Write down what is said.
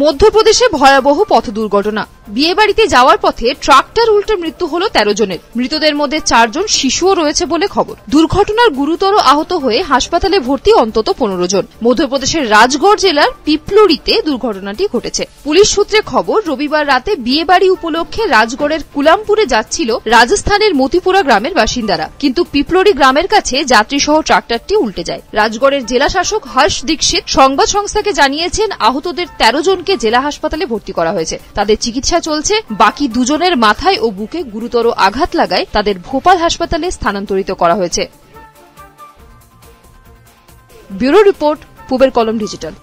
মধ্যপ্রদেশে ভয়াবহ পথ দুর্ঘটনা। বিয়ে বাড়িতে যাওয়ার পথে ট্রাক্টর উল্টে মৃত্যু হল 13 জনের। মৃতদের মধ্যে 4 জন শিশুও রয়েছে বলে খবর। দুর্ঘটনার গুরুতর আহত হয়ে হাসপাতালে ভর্তি অন্তত 15 জন। মধ্যপ্রদেশের রাজগড় জেলার পিপলুড়িতে দুর্ঘটনাটি ঘটেছে। পুলিশ সূত্রে খবর, রবিবার রাতে বিয়ে বাড়ি উপলক্ষে রাজগড়ের কুলামপুরে যাচ্ছিল রাজস্থানের মতিপুরা গ্রামের বাসিন্দারা, কিন্তু পিপলুড়ি গ্রামের কাছে যাত্রীসহ ট্রাক্টরটি উল্টে যায়। রাজগড়ের জেলা শাসক হর্ষ দীক্ষিত সংবাদ সংস্থাকে জানিয়েছেন, আহতদের 13 জনকে জেলা হাসপাতালে ভর্তি করা হয়েছে। তাদের চিকিৎসা চলছে। বাকি 2 জনের মাথায় ও বুকে গুরুতর আঘাত লাগায় তাদের ভোপাল হাসপাতালে স্থানান্তরিত করা হয়েছে। ব্যুরো রিপোর্ট, পূবের কলম ডিজিটাল।